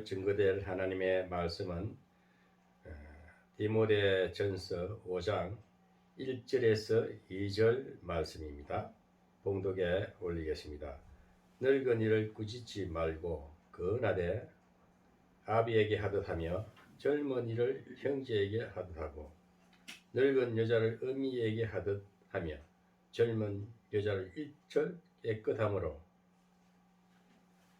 오늘 증거될 하나님의 말씀은 디모데전서 5장 1절에서 2절 말씀입니다. 봉독에 올리겠습니다. 늙은 이를 꾸짖지 말고 거나되 아비에게 하듯 하며 젊은 이를 형제에게 하듯 하고 늙은 여자를 어미에게 하듯 하며 젊은 여자를 일절 깨끗함으로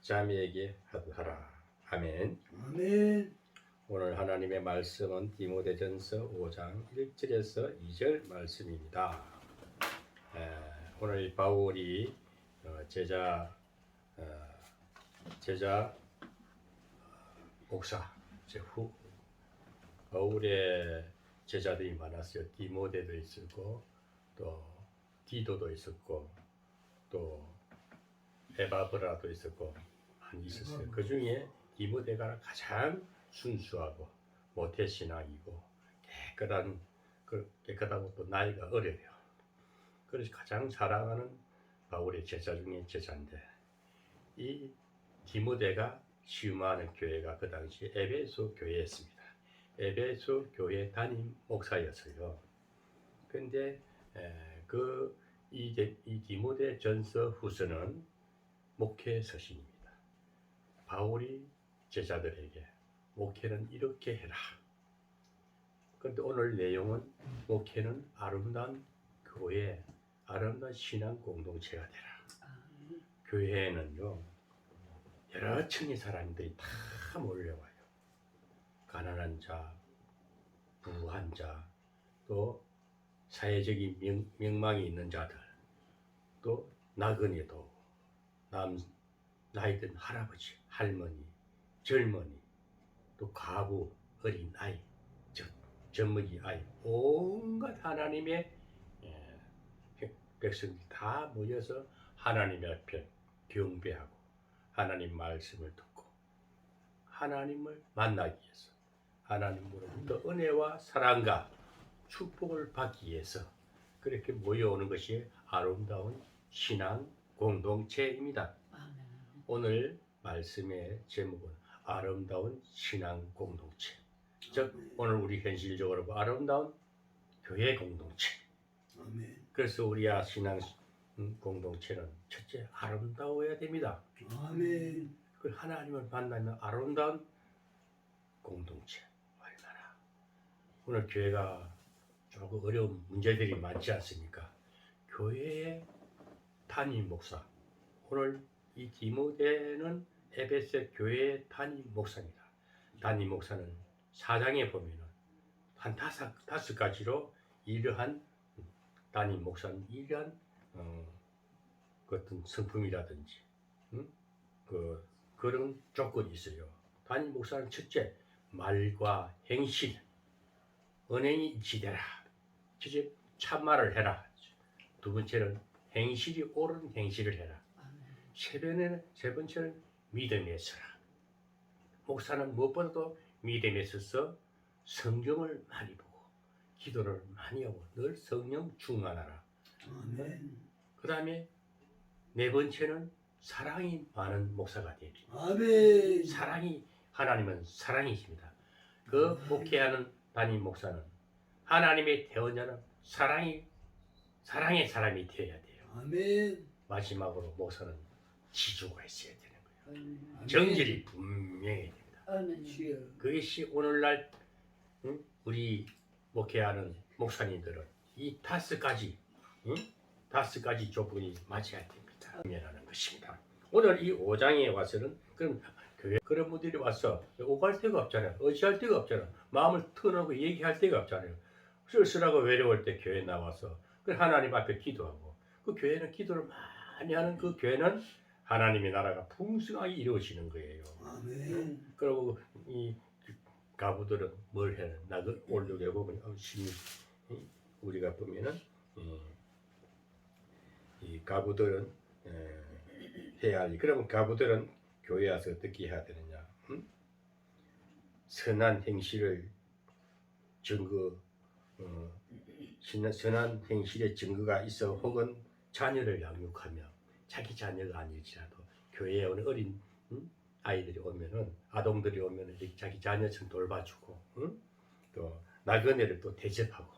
자매에게 하듯 하라. 아멘. 아멘. 오늘 하나님의 말씀은 디모데전서 5장 1절에서 2절 말씀입니다. 오늘 바울이 제자 목사 후 바울의 제자들이 많았어요. 디모데도 있었고 또 디도도 있었고 또 에바브라도 있었고 많이 있었어요. 그 중에 디모데가 가장 순수하고 모태신앙이고 깨끗하고 또 나이가 어려요. 그래서 가장 사랑하는 바울의 제자 중에 제자인데 이 디모데가 시음하는 교회가 그 당시 에베소 교회였습니다. 에베소 교회 담임 목사였어요. 근데 이 디모데 전서 후서는 목회 서신입니다. 바울이 제자들에게 목회는 이렇게 해라. 그런데 오늘 내용은 목회는 아름다운 교회, 아름다운 신앙 공동체가 되라. 교회에는요 여러 층의 사람들이 다 몰려와요. 가난한 자, 부한 자, 또 사회적인 명망이 있는 자들, 또 나그네도, 나이 든 할아버지, 할머니, 젊은이, 또 과부, 어린 아이, 젊은이 아이, 온갖 하나님의 백성들이 다 모여서 하나님 앞에 경배하고 하나님 말씀을 듣고 하나님을 만나기 위해서 하나님으로부터 은혜와 사랑과 축복을 받기 위해서 그렇게 모여오는 것이 아름다운 신앙 공동체입니다. 오늘 말씀의 제목은 아름다운 신앙 공동체. 즉 오늘 우리 현실적으로 아름다운 교회 공동체. 그래서 우리의 신앙 공동체는 첫째 아름다워야 됩니다. 아멘. 그 하나님을 만나면 아름다운 공동체. 얼마나 오늘 교회가 조금 어려운 문제들이 많지 않습니까? 교회의 담임 목사. 오늘 이 디모데는 에베소 교회의 담임 목사입니다. 담임 목사는 4장에 보면은 한 다섯 가지로 이러한 담임 목사는 이러한 어떤 성품이라든지 그런 조건이 있어요. 담임 목사는 첫째 말과 행실, 언행이 일치되라. 첫째 참말을 해라. 두 번째는 행실이 옳은 행실을 해라. 세 번째는 믿음에 서라. 목사는 무엇보다도 믿음에 서서 성경을 많이 보고 기도를 많이 하고 늘 성령 충만하라. 그 다음에 네 번째는 사랑이 많은 목사가 되야 됩니다. 아멘. 하나님은 사랑이십니다. 그 목회하는 담임 목사는 하나님의 대언자는 사랑의 사람이 되어야 돼요. 아멘. 마지막으로 목사는 지조가 있어야 되는 거예요. 정절이 분명해야 됩니다. 그것이 오늘날 우리 목회하는 목사님들은 이 다섯 가지 조건이 맞아야 됩니다. 면하는 것입니다. 오늘 이 5장에 와서는 그럼 교회 그런 분들이 와서 오갈 데가 없잖아요. 의지할 데가 없잖아요. 마음을 터놓고 얘기할 데가 없잖아요. 쓸쓸하고 외로울 때 교회 나와서 하나님 앞에 기도하고 그 교회는 기도를 많이 하는 그 교회는 하나님의 나라가 풍성하게 이루어지는 거예요. 아멘. 그리고 이 가부들은 뭘 해요? 나도 올려게 보면 우리가 보면은 이 가부들은 해야 할 그러면 가부들은 교회 와서 어떻게 해야 되느냐? 선한 행실을 선한 행실의 증거가 있어 혹은 자녀를 양육하며 자기 자녀가 아닐지라도 교회에 오는 어린 아이들이 오면은 아동들이 오면은 이렇게 자기 자녀처럼 돌봐주고, 응? 또 나그네를 또 대접하고,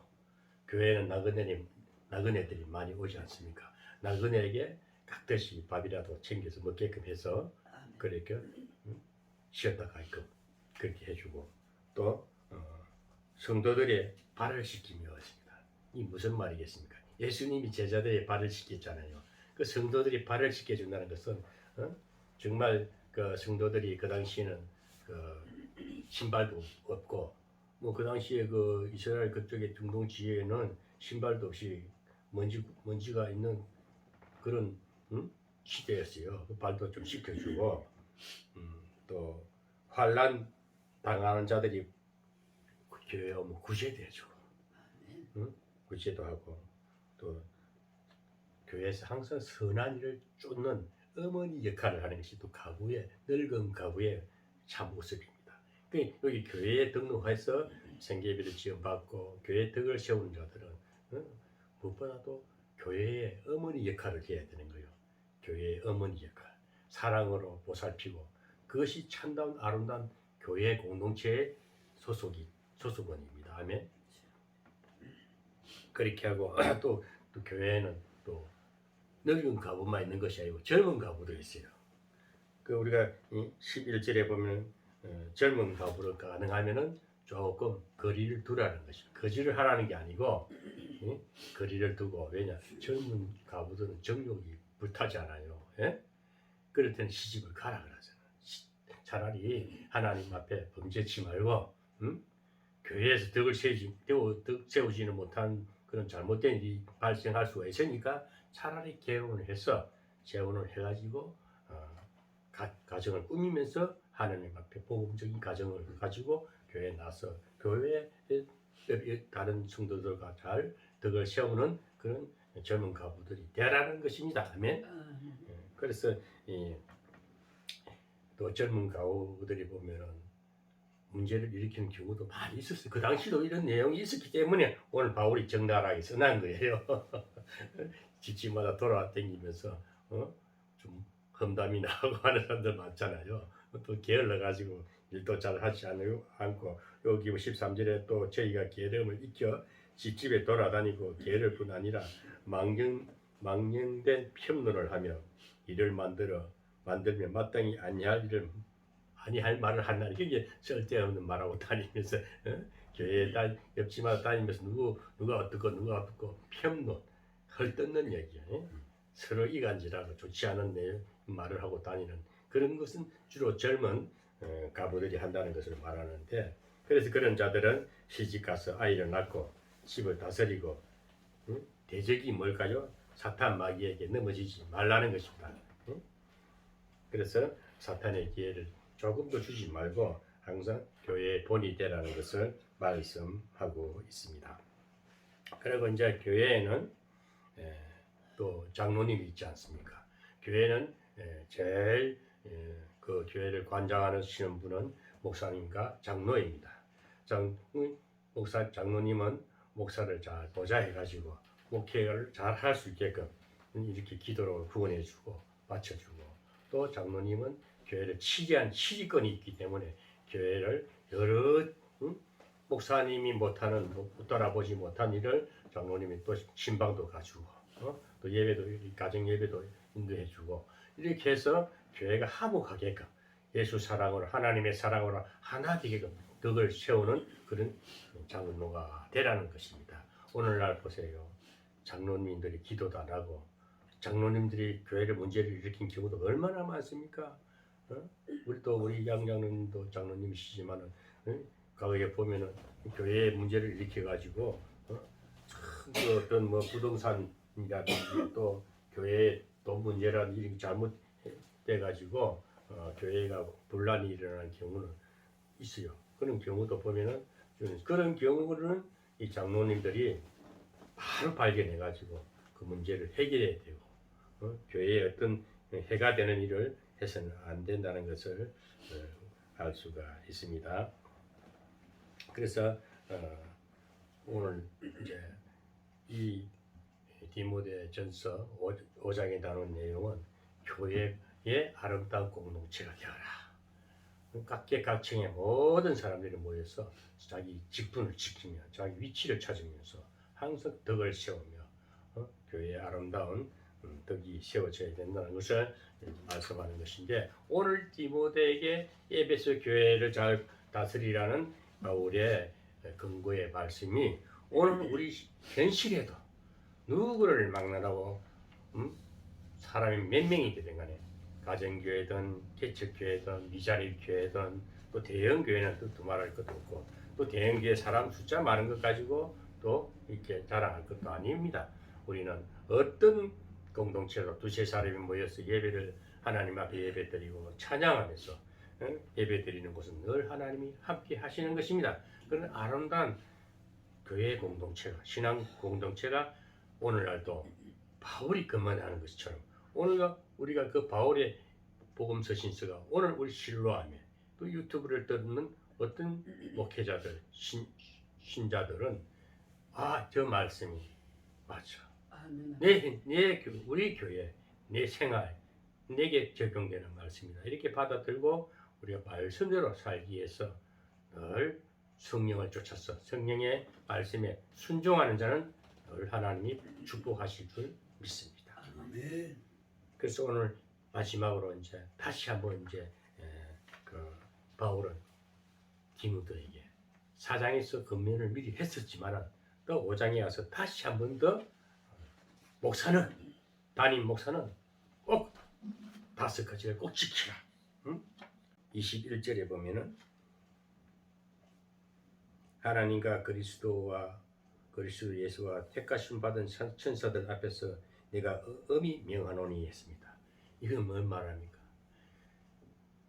교회에는 나그네들이 많이 오지 않습니까? 나그네에게 각듯이 밥이라도 챙겨서 먹게끔 해서 그렇게 쉬었다 가게끔 그렇게 해주고, 또 성도들의 발을 씻기며 왔습니다. 이 무슨 말이겠습니까? 예수님이 제자들의 발을 씻겼잖아요. 그 성도들이 발을 씻겨준다는 것은 정말 그 성도들이 그 당시에는 그 신발도 없고, 뭐 그 당시에 그 이스라엘 그쪽의 중동 지역에는 신발도 없이 먼지가 있는 그런 시대였어요. 그 발도 좀 씻겨주고, 또 환난 당하는 자들이 교회에 오면 구제도 해주고, 구제도 하고, 또 교회에서 항상 선한 일을 쫓는 어머니 역할을 하는 것이 또 가구의 늙은 가구의 참 모습입니다. 여기 교회에 등록해서 생계비를 지원받고 교회 덕을 세우는 자들은 무엇보다도 교회의 어머니 역할을 해야 되는 거예요. 교회의 어머니 역할, 사랑으로 보살피고, 그것이 참다운 아름다운 교회 공동체의 소속원입니다. 아멘. 그렇게 하고 또 교회에는 또 늙은 가부만 있는 것이 아니고 젊은 가부도 있어요. 그 우리가 11절에 보면 젊은 가부를 가능하면은 조금 거리를 두라는 것이죠. 거지를 하라는 게 아니고 거리를 두고, 왜냐 젊은 가부들은 정욕이 불타잖아요. 예? 그럴 때는 시집을 가라 그러잖아요. 차라리 하나님 앞에 범죄치 말고 교회에서 덕을 세우지는 못한 그런 잘못된 일이 발생할 수가 있으니까 차라리 재혼을 해가지고 가정을 꾸미면서 하나님 앞에 복음적인 가정을 가지고 교회에 나서 교회에 다른 성도들과 잘 덕을 세우는 그런 젊은 가부들이 되라는 것입니다. 아멘. 그래서 또 젊은 가부들이 보면은 문제를 일으키는 경우도 많이 있었어요. 그 당시도 이런 내용이 있었기 때문에 오늘 바울이 적나라하게 써난 거예요. 집집마다 돌아다니면서 좀 험담이 나오고 하는 사람들 많잖아요. 또 게을러가지고 일도 잘 하지 않고, 여기 13절에 또 저희가 게으름을 익혀 집집에 돌아다니고 게으를 뿐 아니라 망령된 편론을 하며 일을 만들며 마땅히 아니할 말을 한다니, 그게 쓸데없는 말하고 다니면서 교회에 옆집마다 다니면서 누가 어떻고 편론, 헐뜯는 얘기예요. 서로 이간질하고 좋지 않은 말을 하고 다니는 그런 것은 주로 젊은 가부들이 한다는 것을 말하는데, 그래서 그런 자들은 시집가서 아이를 낳고 집을 다스리고, 대적이 뭘까요? 사탄 마귀에게 넘어지지 말라는 것입니다. 그래서 사탄의 기회를 조금도 주지 말고 항상 교회의 본이 되라는 것을 말씀하고 있습니다. 그리고 이제 교회에는 또 장로님이 있지 않습니까? 교회는 제일 그 교회를 관장하시는 분은 목사님과 장로입니다. 장로님은 목사를 잘 보좌해가지고 목회를 잘 할 수 있게끔 이렇게 기도로 구원해주고 받쳐주고, 또 장로님은 교회를 치재한 치리권이 있기 때문에 교회를 여러 목사님이 못하는, 돌아보지 못한 일을 장로님이 또 신방도 가주고, 또 예배도, 가정 예배도 인도해주고, 이렇게 해서 교회가 화목하게끔 예수 사랑으로, 하나님의 사랑으로 하나 되게끔 덕을 세우는 그런 장로가 되라는 것입니다. 오늘날 보세요. 장로님들이 기도도 안 하고 장로님들이 교회를 문제를 일으킨 경우도 얼마나 많습니까? 우리 양장로님도 장로님이시지만은 과거에 보면은 교회에 문제를 일으켜가지고 그 어떤 뭐 부동산이라든지 또 교회에 또 문제라는 일이 잘못돼가지고 교회가 분란이 일어나는 경우는 있어요. 그런 경우도 보면은 그런 경우는 이 장로님들이 바로 발견해가지고 그 문제를 해결해야 되고, 교회에 어떤 해가 되는 일을 해서는 안 된다는 것을 알 수가 있습니다. 그래서 오늘 이제 이 디모데전서 5장에 나눈 내용은 교회의 아름다운 공동체가 되어라. 각계각층의 모든 사람들이 모여서 자기 직분을 지키며 자기 위치를 찾으면서 항상 덕을 세우며 교회의 아름다운 덕이 세워져야 된다는 것을 말씀하는 것인데, 오늘 디모데에게 에베소 교회를 잘 다스리라는 바울의 근거의 말씀이 오늘 우리 현실에도 누구를 막론하고 사람이 몇 명이 되든 간에 가정교회든 개척교회든 미자립교회든 또 대형교회는 또 두말할 것도 없고, 또 대형교회 사람 숫자 많은 것 가지고 또 이렇게 자랑할 것도 아닙니다. 우리는 어떤 공동체로 두세 사람이 모여서 예배를 하나님 앞에 예배드리고 찬양하면서 예배드리는 곳은 늘 하나님이 함께 하시는 것입니다. 그런 아름다운 교회 공동체가, 신앙 공동체가 오늘날도 바울이 근무하는 것처럼 오늘 우리가 그 바울의 복음서 신서가 오늘 우리 실로하며 또 유튜브를 듣는 어떤 목회자들, 신자들은 저 말씀이 맞아. 우리 교회, 내 생활, 내게 적용되는 말씀이다. 이렇게 받아들고 우리가 말씀대로 살기 위해서 늘 성령을 쫓아서 성령의 말씀에 순종하는 자는 늘 하나님이 축복하실 줄 믿습니다. 아멘. 그래서 오늘 마지막으로 이제 다시 한번 바울은 디모데에게 4장에서 권면을 미리 했었지만 또 5장에 와서 다시 한번 더 담임 목사는 꼭 5가지를 꼭 지키라. 21절에 보면은 하나님과 그리스도 예수와 택하심 받은 천사들 앞에서 내가 엄히 명하노니 했습니다. 이건 뭔 말합니까?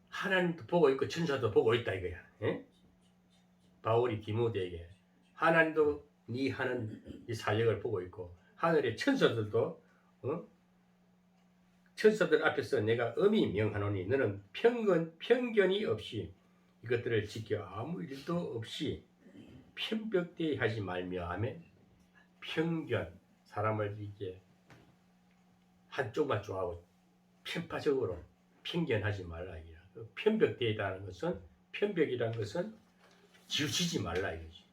하나님도 보고 있고 천사도 보고 있다 이거야. 바울이 디모데에게 하나님도 네 하는 이 사역을 보고 있고 하늘의 천사들도 천사들 앞에서 내가 엄히 명하노니 너는 편견이 없이 이것들을 지켜 아무 일도 없이 편벽되이 하지 말며. 아멘. 편견, 사람을 이렇게 한쪽만 좋아하고 편파적으로 편견하지 말라 이거야. 편벽되이다는 것은, 편벽이라는 것은 지우치지 말라 이거지.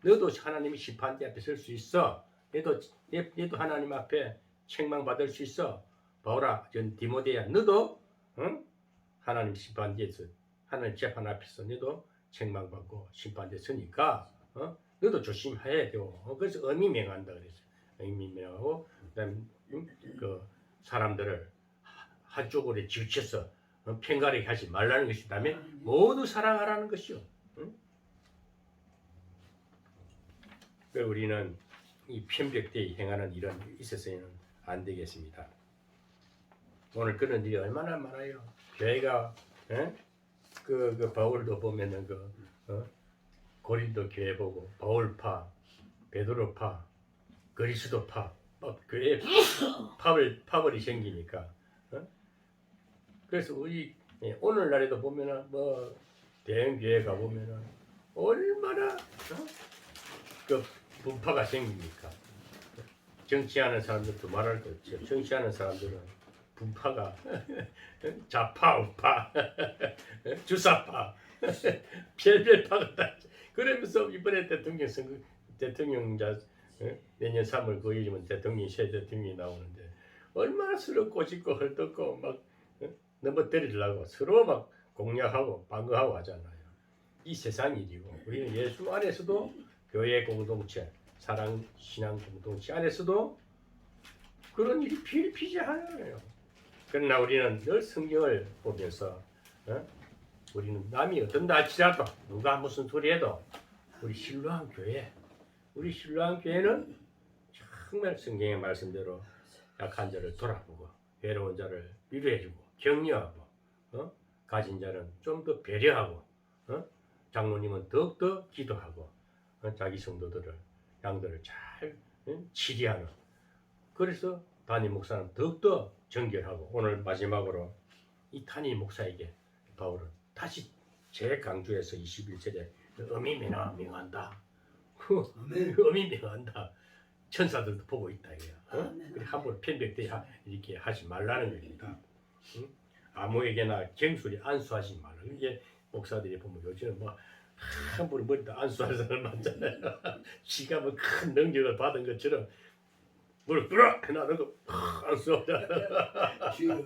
너도 하나님이 심판대 앞에 설 수 있어. 얘도 하나님 앞에 책망받을 수 있어. 바울아, 전 디모데야, 너도 하나님 심판대에서, 하나님 재판 앞에서 너도 책망받고 심판대 서니까 너도 조심해야 되고. 그래서 엄히 명한다 그랬어요. 엄히 명하고 그다음에 그 사람들을 한쪽으로 지우쳐서 편가르게 하지 말라는 것이 다음에 모두 사랑하라는 것이요. 우리는 이 편벽대에 행하는 일은 있어서는 안 되겠습니다. 오늘 그런 일이 얼마나 많아요. 교회가 그 바울도 보면은 고린도 교회 보고 바울파, 베드로파, 그리스도파, 교회 파벌이 생기니까. 그래서 우리 오늘날에도 보면은 대형 교회 가 보면은 얼마나 그 분파가 생깁니까? 정치하는 사람들도 말할 것 없죠. 정치하는 사람들은 분파가 좌파, 우파, 주사파, 별별파가 다. 그러면서 이번에 대통령자 내년 3월 9일이면 대통령이 새 대통령이 나오는데 얼마나 서로 꼬집고 헐떡고 막 넘어뜨리려고 서로 막 공략하고 방어하고 하잖아요. 이 세상 일이고 우리는 예수 안에서도 교회 공동체, 사랑 신앙 공동체 안에서도 그런 일이 비일비재하잖아요. 그러나 우리는 늘 성경을 보면서 우리는 남이 어떤다 할지라도 누가 무슨 소리 해도 우리 신로한 교회는 정말 성경의 말씀대로 약한 자를 돌아보고 외로운 자를 위로해주고 격려하고 가진 자는 좀 더 배려하고 장로님은 더욱더 기도하고 자기 성도들을 양들을 잘 치리하는. 그래서 담임 목사는 더욱더 정결하고. 오늘 마지막으로 이 담임 목사에게 바울은 다시 재강조해서 21절에 엄히 명한다. 엄히 명한다. 천사들도 보고 있다 이거야. 그래 함부로 편벽되이 이렇게 하지 말라는 겁니다. 아무에게나 경솔히 안수하지 말라. 이게 목사들이 보면 요즘은 뭐 함부로 머리도 안수하는 사람 많잖아요. 지가 뭐 큰 능력을 받은 것처럼 뭘 끌어 해놔는 거 안수하자. 주여.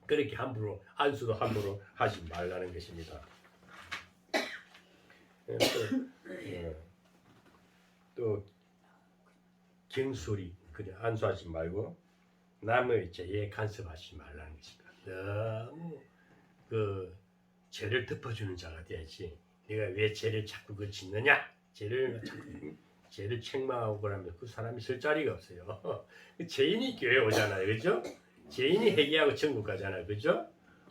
그렇게 함부로 안수도 함부로 하지 말라는 것입니다. 또 경솔히 그냥 안수하지 말고 남의 죄에 간섭하지 말라는 것입니다. 너무 그 죄를 덮어주는 자가 돼야지. 내가 왜 죄를 자꾸 그 짓느냐? 죄를 책망하고 그러면 그 사람이 설 자리가 없어요. 죄인이 교회 오잖아요, 그죠? 죄인이 회개하고 천국 가잖아요, 그죠?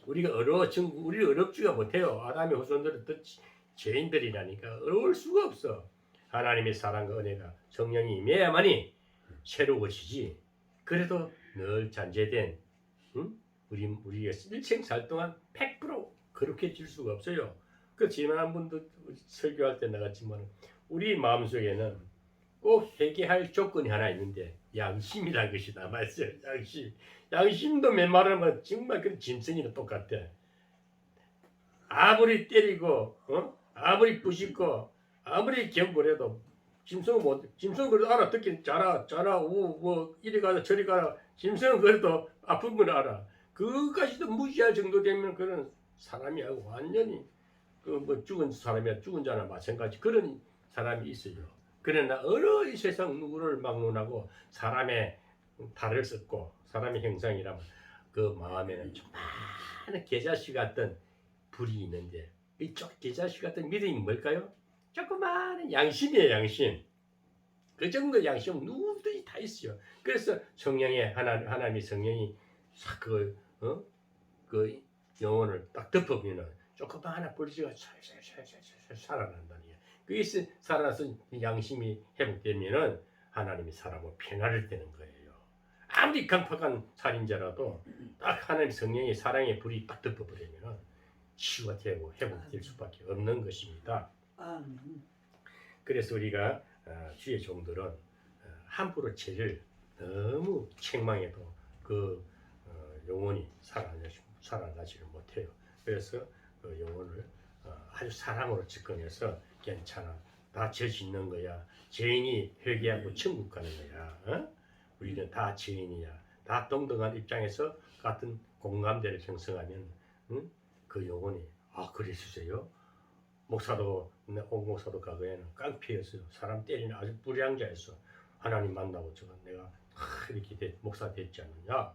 우리가 우리 어렵지가 못해요. 아담의 후손들은 또 죄인들이라니까 어려울 수가 없어. 하나님의 사랑과 은혜가 성령이 임해야만이 새로워지지. 그래도 늘 잔재된 우리가 일생 살 동안 100% 그렇게 질 수가 없어요. 그 지난 분도 설교할 때 나갔지만 우리 마음속에는 꼭 회개할 조건이 하나 있는데 양심이라는 것이 남아있어요. 양심도 메마르면 정말 그 짐승이랑 똑같아. 아무리 때리고 아무리 부식고 아무리 경고해도 짐승은 그래도 알아. 특히 자라 뭐 이리 가라 저리 가라. 짐승은 그래도 아픈 건 알아. 그것까지도 무시할 정도 되면 그런 사람이 완전히 그 뭐 죽은 사람이야 죽은 자나 마찬가지 그런 사람이 있어요. 그러나 어느 이 세상 누구를 막론하고 사람의 탈을 썼고 사람의 형상이라면 그 마음에는 좀 많은 개자식 같은 불이 있는데 이쪽 개자식 같은 믿음이 뭘까요? 조그마한 양심이에요. 양심. 그 정도 양심은 누구든지 다 있어요. 그래서 성령의 하나님의 성령이 그 영혼을 딱 덮어보면 조그마한 불씨가 살살살살살 살아난다는 거예요. 그게 살아나서 양심이 회복되면은 하나님이 사람을 평화를 되는 거예요. 아무리 강팍한 살인자라도 딱 하나님 성령의 사랑의 불이 딱 덮어버리면은 치유가 되고 회복될 수밖에 없는 것입니다. 그래서 우리가 주의 종들은 함부로 죄를 너무 책망해도 그 영혼이 살아나지를 못해요. 그래서 그 영혼을 아주 사랑으로 접근해서 괜찮아. 다 죄 짓는 거야. 죄인이 회개하고 천국 가는 거야. 우리는 다 죄인이야. 다 동등한 입장에서 같은 공감대를 형성하면 그 영혼이 그랬으세요? 목사도 목사도 과거에는 깡패였어요. 사람 때리는 아주 불량자였어. 하나님 만나고 내가 이렇게 목사 됐지 않느냐?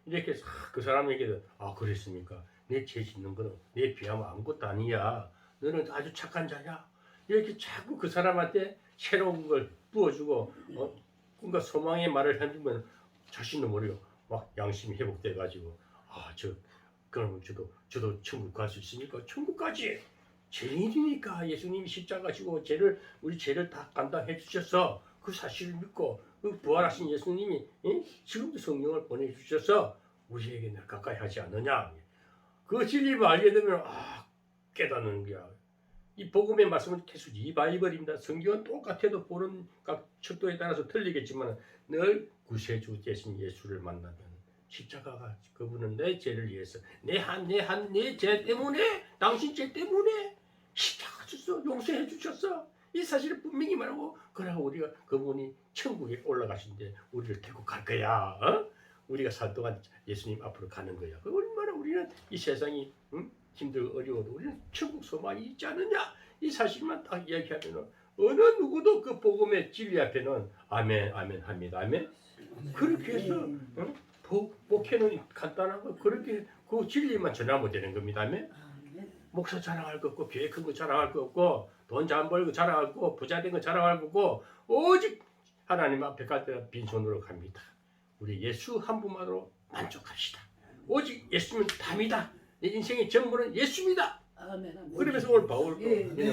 이렇게 그 사람에게도 그랬습니까? 내 죄 짓는 거는 내 비하면 아무것도 아니야. 너는 아주 착한 자야. 이렇게 자꾸 그 사람한테 새로운 걸 부어주고 뭔가 소망의 말을 해주면 자신도 모르고 막 양심이 회복돼 가지고 그럼 저도 천국 갈 수 있습니까? 천국 가지. 죄인이니까 예수님이 십자가 지고 우리 죄를 다 감당해 주셔서 그 사실을 믿고 그 부활하신 예수님이 지금도 성령을 보내주셔서 우리에게 가까이 하지 않느냐. 그 진리를 알게 되면 깨닫는 거야. 이 복음의 말씀은 계속 리바이벌입니다. 성경은 똑같아도 보는 각 척도에 따라서 틀리겠지만 늘 구세주 되신 예수를 만나면 십자가가 그분은 내 죄를 위해서 내 죄 때문에 당신 죄 때문에 십자가 주셔서 용서해 주셨어. 이 사실을 분명히 말하고 그러고 우리가 그분이 천국에 올라가신데 우리를 데리고 갈 거야. 우리가 살 동안 예수님 앞으로 가는 거야. 얼마나 우리는 이 세상이 힘들고 어려워도 우리는 천국 소망이 있지 않느냐. 이 사실만 딱 이야기하면 어느 누구도 그 복음의 진리 앞에는 아멘 아멘 합니다. 아멘. 그렇게 해서 목회는 간단한 거 그렇게 그 진리만 전하면 되는 겁니다. 아멘. 목사 자랑할 거 없고 교회 큰 거 자랑할 거 없고 돈 잘 벌고 자랑할 거 부자 된 거 자랑할 거고 오직 하나님 앞에 갈 때는 빈손으로 갑니다. 우리 예수 한 분만으로 만족합시다. 오직 예수는 답이다. 내 인생의 전부는 예수입니다. 그러면서 오늘 바울도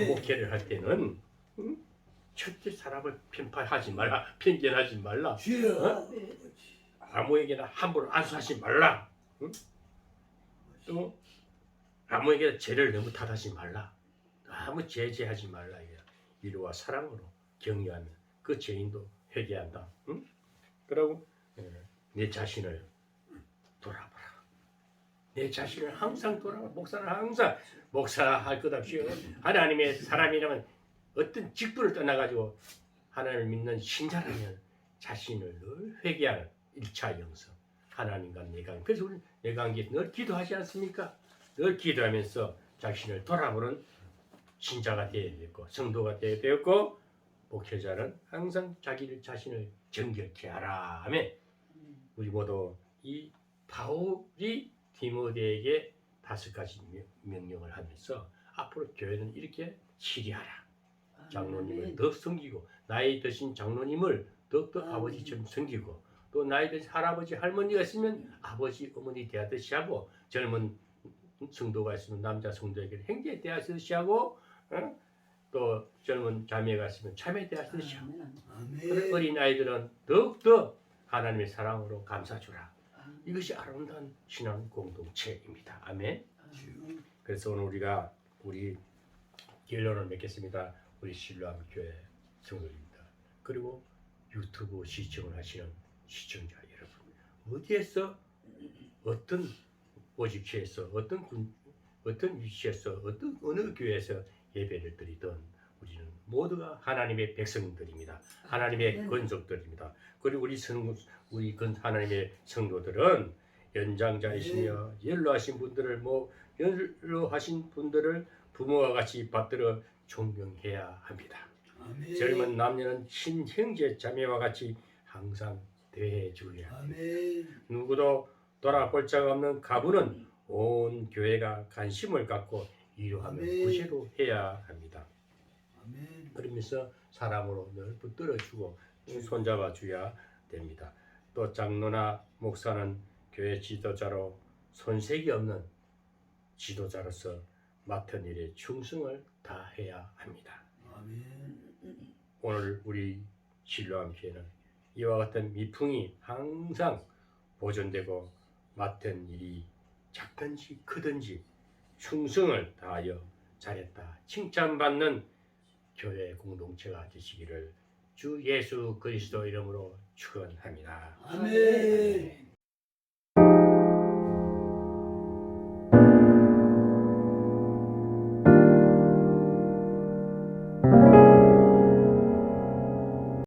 목회를 할 때는 절대 사람을 편파하지 말라. 편견하지 말라. 아무에게나 함부로 안수하지 말라. 또 아무에게나 죄를 너무 탓하지 말라. 아무 제재하지 말라. 위로와 사랑으로 격려하면 그 죄인도 회개한다. 그러고 내 자신을 돌아보라. 내 자신을 항상 돌아보라. 목사는 항상 목사할 것 없이 하나님의 사람이라면 어떤 직분을 떠나가지고 하나님을 믿는 신자라면 자신을 늘 회개하는 1차 영성. 하나님과 내 관계. 그래서 우리 내 관계에 늘 기도하지 않습니까? 늘 기도하면서 자신을 돌아보는 신자가 되어야 되고 성도가 되어야 되고 목회자는 항상 자신을 정결케 하라 하며 우리 모두 이 바울이 디모데에게 5가지 명령을 하면서 앞으로 교회는 이렇게 치리하라. 장로님을 더 섬기고 나이 드신 장로님을 더욱더 아버지처럼 섬기고 또 나이 드신 할아버지 할머니가 있으면 아버지 어머니 대하듯이 하고 젊은 성도가 있으면 남자 성도에게 형제 대하듯이 하고 또 젊은 자매가 있으면 자매 대하듯이 하고 아멘. 어린 아이들은 더욱더 하나님의 사랑으로 감싸주라. 이것이 아름다운 신앙 공동체입니다. 아멘. 그래서 오늘 우리가 우리 결론을 맺겠습니다. 우리 신뢰함 교회 성도입니다. 그리고 유튜브 시청을 하시는 시청자 여러분, 어디에서 어떤 모집지에서 어떤 위치에서 어느 교회에서 예배를 드리든 우리는 모두가 하나님의 백성들입니다. 하나님의 권속들입니다. 그리고 우리 하나님의 성도들은 연장자이시며 연로하신 분들을 부모와 같이 받들어 존경해야 합니다. 아멘. 젊은 남녀는 친형제 자매와 같이 항상 대해 주어야 합니다. 아멘. 누구도 돌아볼 자 없는 가부는 온 교회가 관심을 갖고 위로하며 아멘. 구제로 해야 합니다. 아멘. 그러면서 사람으로 늘 붙들어주고 손잡아 줘야 됩니다. 또 장로나 목사는 교회 지도자로 손색이 없는 지도자로서 맡은 일에 충성을 다해야 합니다. 아멘. 오늘 우리 신뢰함 교회는 이와 같은 미풍이 항상 보존되고 맡은 일이 작든지 크든지 충성을 다하여 잘했다 칭찬받는 교회 공동체가 되시기를 주 예수 그리스도 이름으로 축원합니다. 아멘.